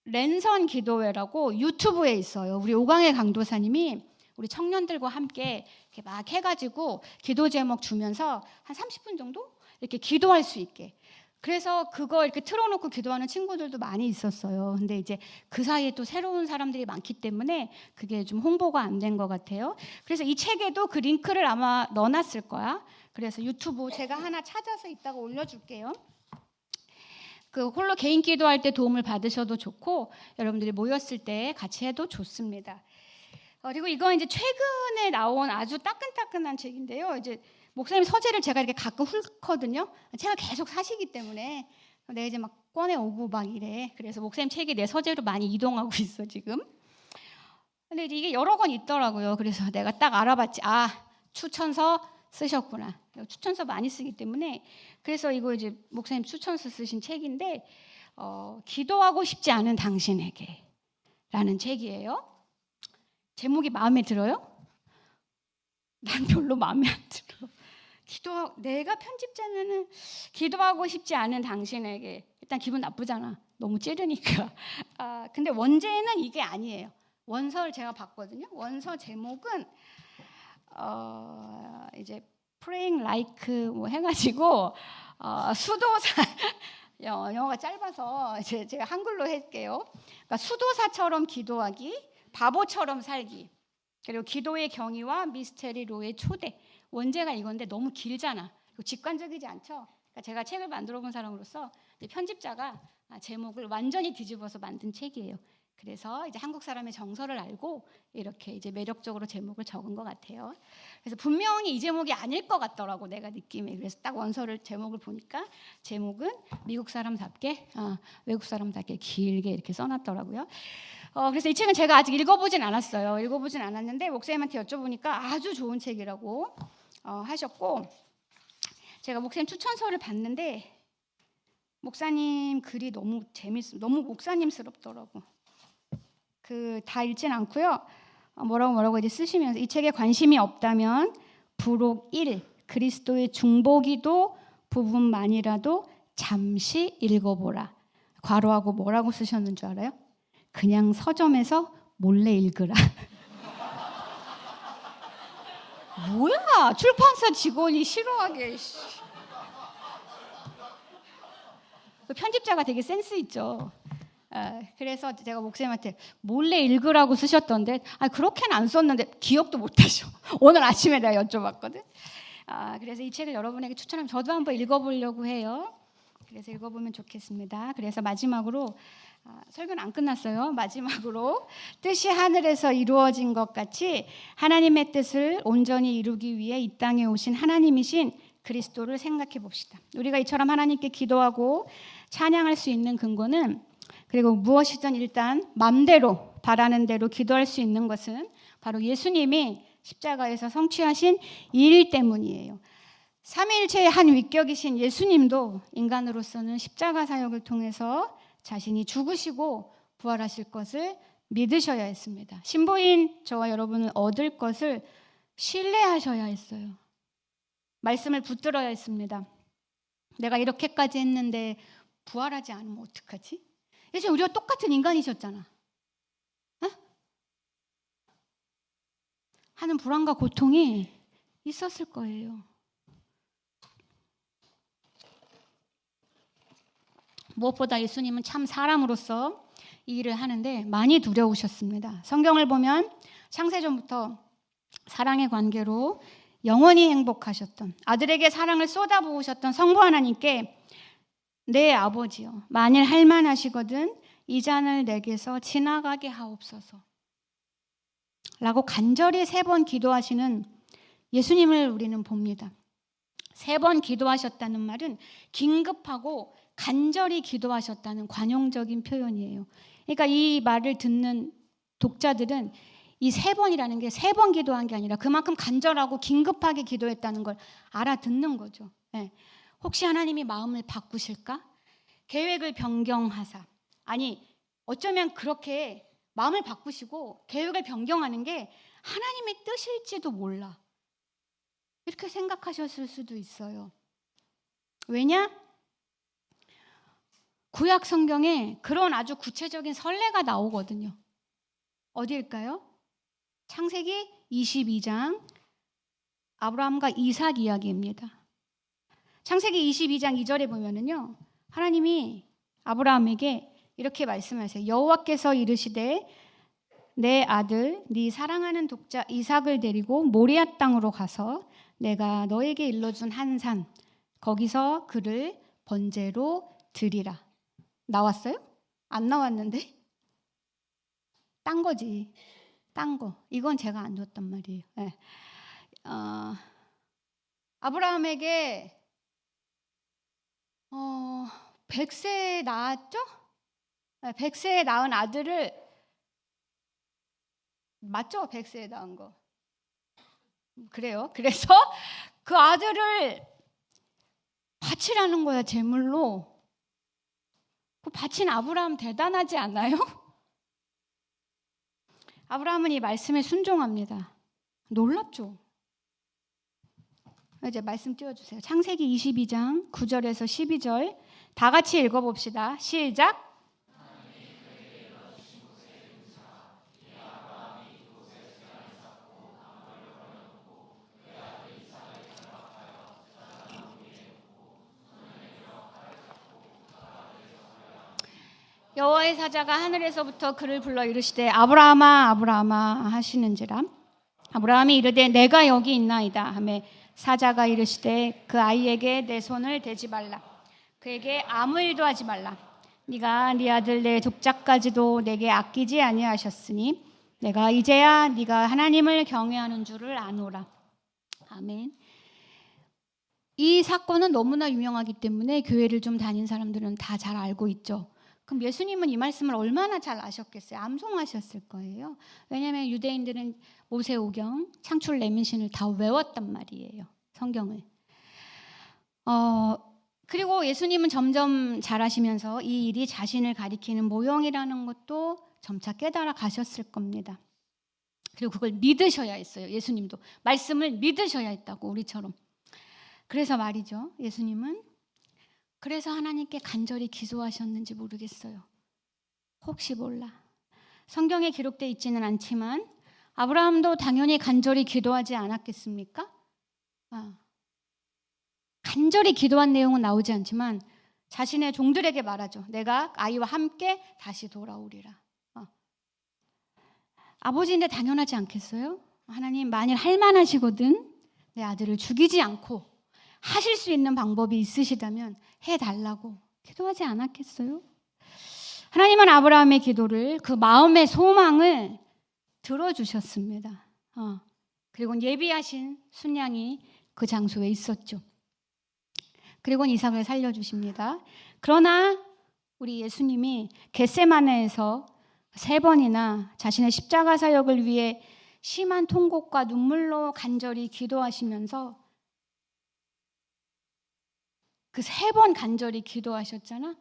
랜선 기도회라고 유튜브에 있어요. 우리 오광의 강도사님이 우리 청년들과 함께 이렇게 막 해가지고 기도 제목 주면서 한 30분 정도 이렇게 기도할 수 있게. 그래서 그거 이렇게 틀어놓고 기도하는 친구들도 많이 있었어요. 근데 이제 그 사이에 또 새로운 사람들이 많기 때문에 그게 좀 홍보가 안 된 것 같아요. 그래서 이 책에도 그 링크를 아마 넣어놨을 거야. 그래서 유튜브 제가 하나 찾아서 이따가 올려줄게요. 그 홀로 개인 기도할 때 도움을 받으셔도 좋고 여러분들이 모였을 때 같이 해도 좋습니다. 그리고 이건 이제 최근에 나온 아주 따끈따끈한 책인데요. 이제 목사님 서재를 제가 이렇게 가끔 훑거든요. 책을 계속 사시기 때문에 내가 이제 막 꺼내오고 막 이래. 그래서 목사님 책이 내 서재로 많이 이동하고 있어 지금. 근데 이게 여러 권 있더라고요. 그래서 내가 딱 알아봤지. 추천서 쓰셨구나. 추천서 많이 쓰기 때문에. 그래서 이거 이제 목사님 추천서 쓰신 책인데 기도하고 싶지 않은 당신에게 라는 책이에요. 제목이 마음에 들어요? 난 별로 마음에 안 들어. 내가 편집자면은 기도하고 싶지 않은 당신에게 일단 기분 나쁘잖아. 너무 찌르니까. 근데 원제는 이게 아니에요. 원서를 제가 봤거든요. 원서 제목은 이제 praying like 뭐 해가지고 수도사 영어가 짧아서 제가 한글로 할게요. 그러니까 수도사처럼 기도하기, 바보처럼 살기. 그리고 기도의 경위와 미스테리로의 초대. 원제가 이건데 너무 길잖아. 직관적이지 않죠? 그러니까 제가 책을 만들어 본 사람으로서 편집자가 제목을 완전히 뒤집어서 만든 책이에요. 그래서 이제 한국 사람의 정서를 알고 이렇게 이제 매력적으로 제목을 적은 것 같아요. 그래서 분명히 이 제목이 아닐 것 같더라고 내가 느낌에. 그래서 딱 원서를 제목을 보니까 제목은 미국 사람답게 외국 사람답게 길게 이렇게 써놨더라고요. 그래서 이 책은 제가 아직 읽어보진 않았어요. 읽어보진 않았는데 목사님한테 여쭤보니까 아주 좋은 책이라고 하셨고 제가 목사님 추천서를 봤는데 목사님 글이 너무 너무 목사님스럽더라고. 다 읽진 않고요. 뭐라고 이제 쓰시면서 이 책에 관심이 없다면 부록 1 그리스도의 중보기도 부분만이라도 잠시 읽어보라. 괄호하고 뭐라고 쓰셨는 줄 알아요? 그냥 서점에서 몰래 읽으라. 뭐야? 출판사 직원이 싫어하게. 그 편집자가 되게 센스 있죠. 그래서 제가 목사님한테 몰래 읽으라고 쓰셨던데 그렇게는 안 썼는데 기억도 못하셔. 오늘 아침에 내가 여쭤봤거든. 그래서 이 책을 여러분에게 추천하면 저도 한번 읽어보려고 해요. 그래서 읽어보면 좋겠습니다. 그래서 마지막으로 설교는 안 끝났어요. 마지막으로 뜻이 하늘에서 이루어진 것 같이 하나님의 뜻을 온전히 이루기 위해 이 땅에 오신 하나님이신 그리스도를 생각해 봅시다. 우리가 이처럼 하나님께 기도하고 찬양할 수 있는 근거는 그리고 무엇이든 일단 마음대로 바라는 대로 기도할 수 있는 것은 바로 예수님이 십자가에서 성취하신 일 때문이에요. 삼위일체의 한 위격이신 예수님도 인간으로서는 십자가 사역을 통해서 자신이 죽으시고 부활하실 것을 믿으셔야 했습니다. 신부인 저와 여러분은 얻을 것을 신뢰하셔야 했어요. 말씀을 붙들어야 했습니다. 내가 이렇게까지 했는데 부활하지 않으면 어떡하지? 예수님 우리가 똑같은 인간이셨잖아. 하는 불안과 고통이 있었을 거예요. 무엇보다 예수님은 참 사람으로서 이 일을 하는데 많이 두려우셨습니다. 성경을 보면 창세전부터 사랑의 관계로 영원히 행복하셨던, 아들에게 사랑을 쏟아부으셨던 성부 하나님께 내 아버지여, 만일 할만하시거든 이 잔을 내게서 지나가게 하옵소서 라고 간절히 3번 기도하시는 예수님을 우리는 봅니다. 3번 기도하셨다는 말은 긴급하고 간절히 기도하셨다는 관용적인 표현이에요. 그러니까 이 말을 듣는 독자들은 이 3번이라는 게 3번 기도한 게 아니라 그만큼 간절하고 긴급하게 기도했다는 걸 알아듣는 거죠. 네. 혹시 하나님이 마음을 바꾸실까? 계획을 변경하사. 아니, 어쩌면 그렇게 마음을 바꾸시고 계획을 변경하는 게 하나님의 뜻일지도 몰라. 이렇게 생각하셨을 수도 있어요. 왜냐? 구약 성경에 그런 아주 구체적인 선례가 나오거든요. 어디일까요? 창세기 22장 아브라함과 이삭 이야기입니다. 창세기 22장 2절에 보면은요, 하나님이 아브라함에게 이렇게 말씀하세요. 여호와께서 이르시되 내 아들 네 사랑하는 독자 이삭을 데리고 모리아 땅으로 가서 내가 너에게 일러준 한 산 거기서 그를 번제로 드리라. 나왔어요? 안 나왔는데? 딴 거지. 딴 거. 이건 제가 안 줬단 말이에요. 네. 아브라함에게 100세에 낳았죠? 100세에 낳은 아들을, 맞죠? 100세에 낳은 거. 그래요. 그래서 그 아들을 바치라는 거야, 제물로. 그 바친 아브라함 대단하지 않아요? 아브라함은 이 말씀에 순종합니다. 놀랍죠? 이제 말씀 띄워주세요. 창세기 22장 9절에서 12절 다 같이 읽어봅시다. 시작. 여호와의 사자가 하늘에서부터 그를 불러 이르시되 아브라함아 아브라함아 하시는지라. 아브라함이 이르되 내가 여기 있나이다 하매 사자가 이르시되 그 아이에게 내 손을 대지 말라. 그에게 아무 일도 하지 말라. 네가 네 아들 내 독자까지도 내게 아끼지 아니하셨으니 내가 이제야 네가 하나님을 경외하는 줄을 아노라. 아멘. 이 사건은 너무나 유명하기 때문에 교회를 좀 다닌 사람들은 다 잘 알고 있죠. 그럼 예수님은 이 말씀을 얼마나 잘 아셨겠어요? 암송하셨을 거예요. 왜냐하면 유대인들은 모세오경, 창출 레민신을 다 외웠단 말이에요. 성경을. 그리고 예수님은 점점 잘하시면서 이 일이 자신을 가리키는 모형이라는 것도 점차 깨달아 가셨을 겁니다. 그리고 그걸 믿으셔야 했어요. 예수님도 말씀을 믿으셔야 했다고, 우리처럼. 그래서 말이죠, 예수님은 그래서 하나님께 간절히 기도하셨는지 모르겠어요. 혹시 몰라. 성경에 기록되어 있지는 않지만 아브라함도 당연히 간절히 기도하지 않았겠습니까? 간절히 기도한 내용은 나오지 않지만 자신의 종들에게 말하죠. 내가 아이와 함께 다시 돌아오리라. 아버지인데 당연하지 않겠어요? 하나님, 만일 할만하시거든 내 아들을 죽이지 않고 하실 수 있는 방법이 있으시다면 해달라고 기도하지 않았겠어요? 하나님은 아브라함의 기도를, 그 마음의 소망을 들어주셨습니다. 그리고 예비하신 순양이 그 장소에 있었죠. 그리고 이삭을 살려주십니다. 그러나 우리 예수님이 겟세마네에서 3번이나 자신의 십자가 사역을 위해 심한 통곡과 눈물로 간절히 기도하시면서 그 3번 간절히 기도하셨잖아.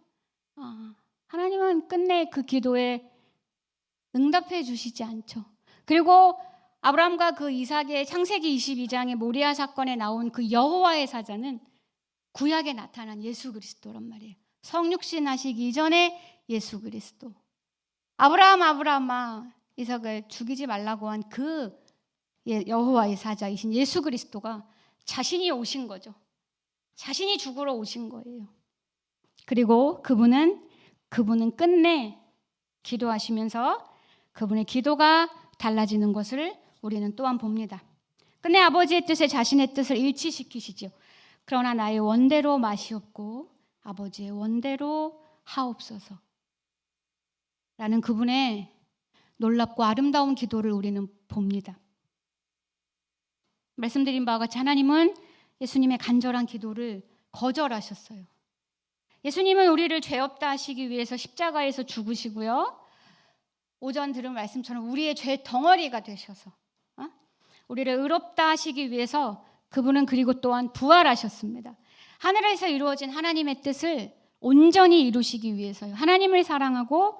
하나님은 끝내 그 기도에 응답해 주시지 않죠. 그리고 아브라함과 그 이삭의 창세기 22장의 모리아 사건에 나온 그 여호와의 사자는 구약에 나타난 예수 그리스도란 말이에요. 성육신 하시기 이전에 예수 그리스도. 아브라함아 이삭을 죽이지 말라고 한 그 여호와의 사자이신 예수 그리스도가 자신이 오신 거죠. 자신이 죽으러 오신 거예요. 그리고 그분은 끝내 기도하시면서 그분의 기도가 달라지는 것을 우리는 또한 봅니다. 끝내 아버지의 뜻에 자신의 뜻을 일치시키시죠. 그러나 나의 원대로 마시옵고 아버지의 원대로 하옵소서 라는 그분의 놀랍고 아름다운 기도를 우리는 봅니다. 말씀드린 바와 같이 하나님은 예수님의 간절한 기도를 거절하셨어요. 예수님은 우리를 죄 없다 하시기 위해서 십자가에서 죽으시고요. 오전 들은 말씀처럼 우리의 죄 덩어리가 되셔서 우리를 의롭다 하시기 위해서 그분은 그리고 또한 부활하셨습니다. 하늘에서 이루어진 하나님의 뜻을 온전히 이루시기 위해서요. 하나님을 사랑하고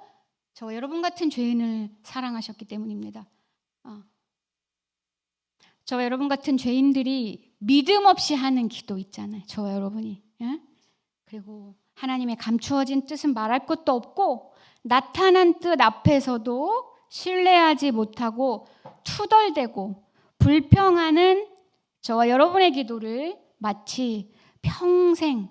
저와 여러분 같은 죄인을 사랑하셨기 때문입니다. 저와 여러분 같은 죄인들이 믿음 없이 하는 기도 있잖아요. 저와 여러분이. 그리고 하나님의 감추어진 뜻은 말할 것도 없고 나타난 뜻 앞에서도 신뢰하지 못하고 투덜대고 불평하는 저와 여러분의 기도를 마치 평생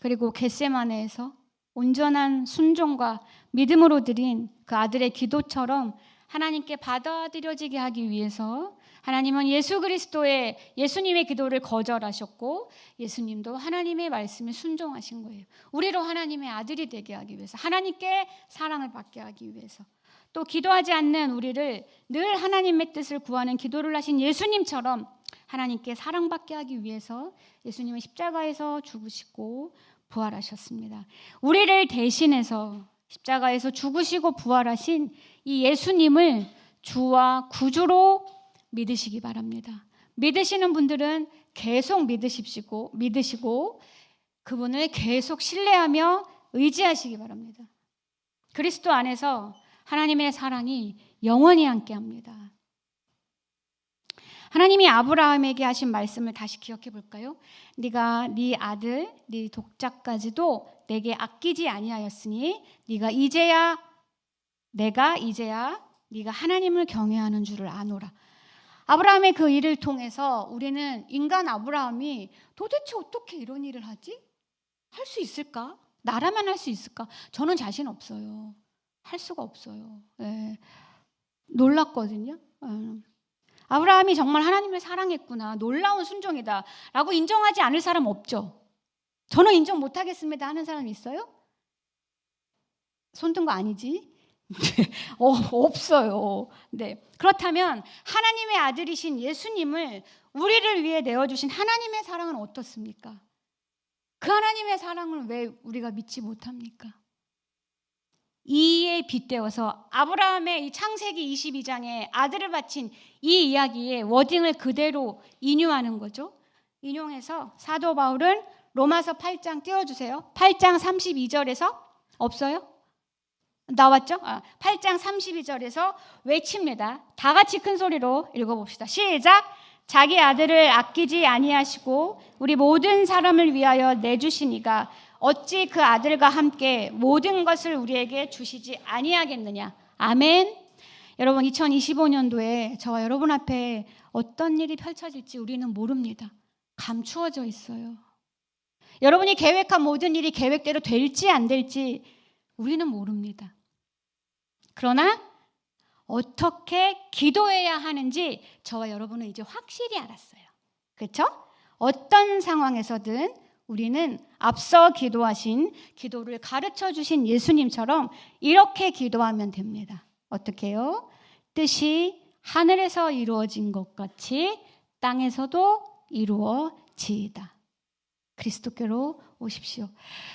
그리고 겟세마네에서 온전한 순종과 믿음으로 드린 그 아들의 기도처럼 하나님께 받아들여지게 하기 위해서 하나님은 예수 그리스도의 예수님의 기도를 거절하셨고 예수님도 하나님의 말씀에 순종하신 거예요. 우리로 하나님의 아들이 되게 하기 위해서, 하나님께 사랑을 받게 하기 위해서, 또 기도하지 않는 우리를 늘 하나님의 뜻을 구하는 기도를 하신 예수님처럼 하나님께 사랑받게 하기 위해서 예수님은 십자가에서 죽으시고 부활하셨습니다. 우리를 대신해서 십자가에서 죽으시고 부활하신 이 예수님을 주와 구주로 믿으시기 바랍니다. 믿으시는 분들은 계속 믿으시고 그분을 계속 신뢰하며 의지하시기 바랍니다. 그리스도 안에서 하나님의 사랑이 영원히 함께합니다. 하나님이 아브라함에게 하신 말씀을 다시 기억해 볼까요? 네가 네 아들, 네 독자까지도 내게 아끼지 아니하였으니 내가 이제야 네가 하나님을 경외하는 줄을 아노라. 아브라함의 그 일을 통해서 우리는 인간 아브라함이 도대체 어떻게 이런 일을 하지? 할 수 있을까? 나라면 할 수 있을까? 저는 자신 없어요. 할 수가 없어요. 네. 놀랐거든요. 아브라함이 정말 하나님을 사랑했구나, 놀라운 순종이다 라고 인정하지 않을 사람 없죠. 저는 인정 못하겠습니다 하는 사람 있어요? 손든 거 아니지? 없어요. 네. 그렇다면 하나님의 아들이신 예수님을 우리를 위해 내어주신 하나님의 사랑은 어떻습니까? 그 하나님의 사랑을 왜 우리가 믿지 못합니까? 이에 빗대어서 아브라함의 이 창세기 22장에 아들을 바친 이 이야기의 워딩을 그대로 인용하는 거죠. 인용해서 사도 바울은 로마서 8장 띄워주세요. 8장 32절에서 없어요? 나왔죠? 8장 32절에서 외칩니다. 다 같이 큰 소리로 읽어봅시다. 시작! 자기 아들을 아끼지 아니하시고 우리 모든 사람을 위하여 내주시니가 어찌 그 아들과 함께 모든 것을 우리에게 주시지 아니하겠느냐. 아멘. 여러분, 2025년도에 저와 여러분 앞에 어떤 일이 펼쳐질지 우리는 모릅니다. 감추어져 있어요. 여러분이 계획한 모든 일이 계획대로 될지 안 될지 우리는 모릅니다. 그러나 어떻게 기도해야 하는지 저와 여러분은 이제 확실히 알았어요. 그렇죠? 어떤 상황에서든 우리는 앞서 기도하신 기도를 가르쳐 주신 예수님처럼 이렇게 기도하면 됩니다. 어떻게요? 뜻이 하늘에서 이루어진 것 같이 땅에서도 이루어지이다. 그리스도께로 오십시오.